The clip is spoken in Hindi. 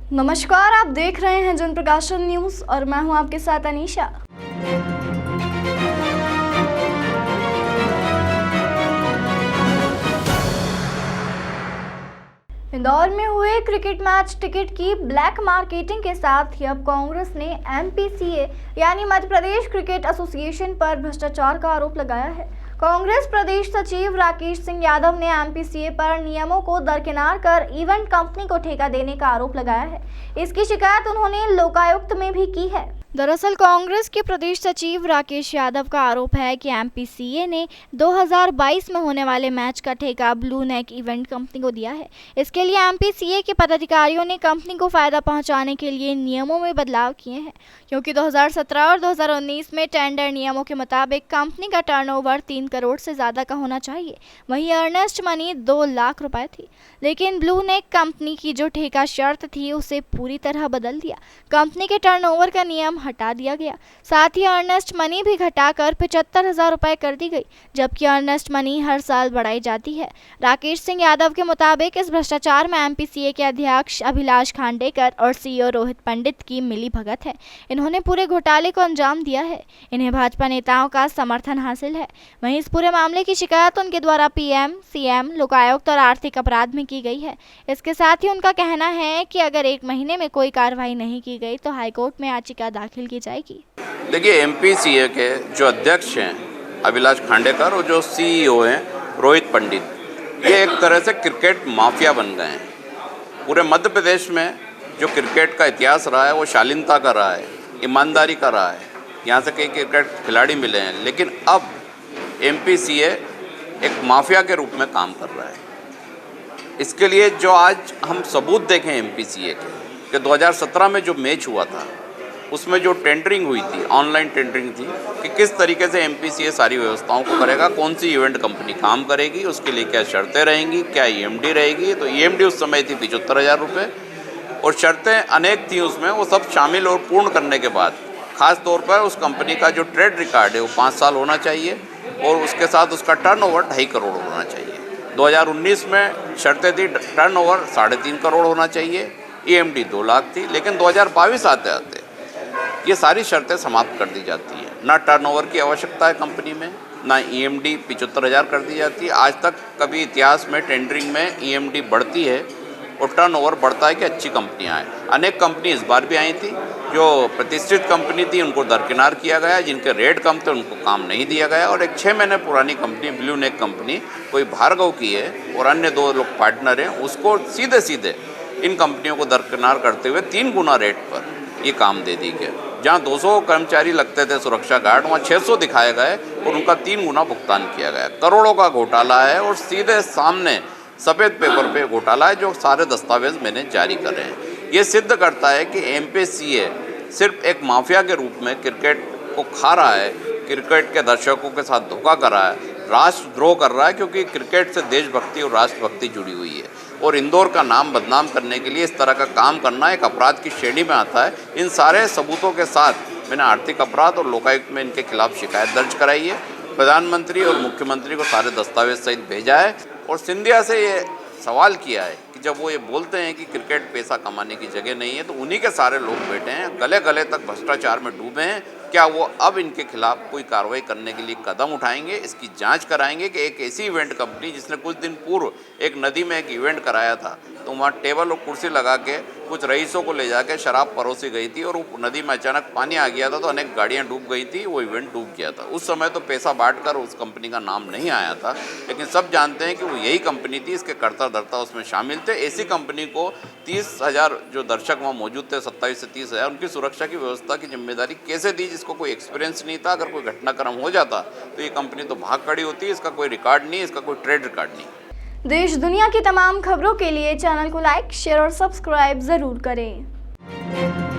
नमस्कार, आप देख रहे हैं जन प्रकाशन न्यूज और मैं हूं आपके साथ अनीशा। इंदौर में हुए क्रिकेट मैच टिकट की ब्लैक मार्केटिंग के साथ ही अब कांग्रेस ने एमपीसीए यानी मध्य प्रदेश क्रिकेट एसोसिएशन पर भ्रष्टाचार का आरोप लगाया है। कांग्रेस प्रदेश सचिव राकेश सिंह यादव ने एमपीसीए पर नियमों को दरकिनार कर इवेंट कंपनी को ठेका देने का आरोप लगाया है। इसकी शिकायत उन्होंने लोकायुक्त में भी की है। दरअसल कांग्रेस के प्रदेश सचिव राकेश यादव का आरोप है कि एमपीसीए ने 2022 में होने वाले मैच का ठेका ब्लू नेक इवेंट कंपनी को दिया है। इसके लिए एमपीसीए के पदाधिकारियों ने कंपनी को फायदा पहुंचाने के लिए नियमों में बदलाव किए हैं, क्योंकि 2017 और 2019 में टेंडर नियमों के मुताबिक कंपनी का टर्नओवर 3 करोड़ से ज्यादा का होना चाहिए। वहीं अर्नेस्ट मनी 2 लाख रुपए थी, लेकिन ब्लू नेक कंपनी की जो ठेका शर्त थी उसे पूरी तरह बदल दिया। कंपनी के टर्नओवर का नियम हटा दिया गया, साथ ही अर्नेस्ट मनी भी घटाकर 75,000 रुपए कर दी गई, जबकि अर्नेस्ट मनी हर साल बढ़ाई जाती है। राकेश सिंह यादव के मुताबिक इस भ्रष्टाचार में एमपीसीए के अध्यक्ष अभिलाष खांडेकर और सीईओ रोहित पंडित की मिली भगत है। इन्होंने पूरे घोटाले को अंजाम दिया है। इन्हें भाजपा नेताओं का समर्थन हासिल है। वहीं इस पूरे मामले की शिकायत उनके द्वारा पीएम, सीएम, लोकायुक्त और आर्थिक अपराध में की गई है। इसके साथ ही उनका कहना है कि अगर 1 महीने में कोई कार्रवाई नहीं की गई तो हाईकोर्ट में याचिका दाखिल की जाएगी। देखिए, एमपीसीए के जो अध्यक्ष हैं अभिलाष खांडेकर और जो सीईओ हैं रोहित पंडित, ये एक तरह से क्रिकेट माफिया बन गए हैं। पूरे मध्य प्रदेश में जो क्रिकेट का इतिहास रहा है वो शालीनता का रहा है, ईमानदारी का रहा है। यहाँ से कई क्रिकेट खिलाड़ी मिले हैं, लेकिन अब एमपीसीए एक माफिया के रूप में काम कर रहा है। इसके लिए जो आज हम सबूत देखें एमपीसीए के कि 2017 में जो मैच हुआ था उसमें जो टेंडरिंग हुई थी, ऑनलाइन टेंडरिंग थी, कि किस तरीके से एमपीसीए सारी व्यवस्थाओं को करेगा, कौन सी इवेंट कंपनी काम करेगी, उसके लिए क्या शर्तें रहेंगी, क्या ईएमडी रहेगी। तो ईएमडी उस समय थी 75,000 रुपये और शर्तें अनेक थी उसमें। वो सब शामिल और पूर्ण करने के बाद ख़ास तौर पर उस कंपनी का जो ट्रेड रिकॉर्ड है वो 5 साल होना चाहिए और उसके साथ उसका टर्नओवर 2.5 करोड़ होना चाहिए। 2019 में शर्तें थी टर्नओवर 3.5 करोड़ होना चाहिए, ईएमडी 2 लाख थी, लेकिन 2022 आते आते ये सारी शर्तें समाप्त कर दी जाती हैं। ना टर्नओवर की आवश्यकता है कंपनी में, ना ईएमडी 75,000 कर दी जाती है। आज तक कभी इतिहास में टेंडरिंग में ईएमडी बढ़ती है और टर्नओवर बढ़ता है कि अच्छी कंपनियां आए। अनेक कंपनी इस बार भी आई थी, जो प्रतिष्ठित कंपनी थी उनको दरकिनार किया गया, जिनके रेट कम थे उनको काम नहीं दिया गया। और एक 6 महीने पुरानी कंपनी ब्लू नेक कंपनी कोई भार्गव की है और अन्य 2 लोग पार्टनर हैं, उसको सीधे सीधे इन कंपनियों को दरकिनार करते हुए 3 गुना रेट पर ये काम दे दी गया। जहाँ 200 कर्मचारी लगते थे सुरक्षा गार्ड, वहाँ 600 दिखाए गए और उनका 3 गुना भुगतान किया गया। करोड़ों का घोटाला है और सीधे सामने सफ़ेद पेपर पे घोटाला है, जो सारे दस्तावेज मैंने जारी करे हैं। ये सिद्ध करता है कि एमपीसीए सिर्फ एक माफिया के रूप में क्रिकेट को खा रहा है, क्रिकेट के दर्शकों के साथ धोखा कर रहा है, राष्ट्रद्रोह कर रहा है, क्योंकि क्रिकेट से देशभक्ति और राष्ट्रभक्ति जुड़ी हुई है। और इंदौर का नाम बदनाम करने के लिए इस तरह का काम करना एक अपराध की श्रेणी में आता है। इन सारे सबूतों के साथ मैंने आर्थिक अपराध और लोकायुक्त में इनके खिलाफ शिकायत दर्ज कराई है। प्रधानमंत्री और मुख्यमंत्री को सारे दस्तावेज सहित भेजा है और सिंधिया से ये सवाल किया है कि जब वो ये बोलते हैं कि क्रिकेट पैसा कमाने की जगह नहीं है, तो उन्हीं के सारे लोग बैठे हैं, गले गले तक भ्रष्टाचार में डूबे हैं। क्या वो अब इनके खिलाफ कोई कार्रवाई करने के लिए कदम उठाएंगे, इसकी जांच कराएंगे कि एक ऐसी इवेंट कंपनी जिसने कुछ दिन पूर्व एक नदी में एक इवेंट कराया था, तो वहाँ टेबल और कुर्सी लगा के कुछ रईसों को ले जाके शराब परोसी गई थी और वो नदी में अचानक पानी आ गया था तो अनेक गाड़ियाँ डूब गई थी, वो इवेंट डूब गया था। उस समय तो पैसा बांटकर उस कंपनी का नाम नहीं आया था, लेकिन सब जानते हैं कि वो यही कंपनी थी, इसके कर्ता धर्ता उसमें शामिल थे। ऐसी कंपनी को 30,000 जो दर्शक वहाँ मौजूद थे, 27 से 30,000, उनकी सुरक्षा की व्यवस्था की जिम्मेदारी कैसे दी, जिसको कोई एक्सपीरियंस नहीं था। अगर कोई घटनाक्रम हो जाता तो ये कंपनी तो भाग खड़ी होती, इसका कोई रिकॉर्ड नहीं, इसका कोई ट्रेड रिकॉर्ड नहीं। देश दुनिया की तमाम खबरों के लिए चैनल को लाइक, शेयर और सब्सक्राइब जरूर करें।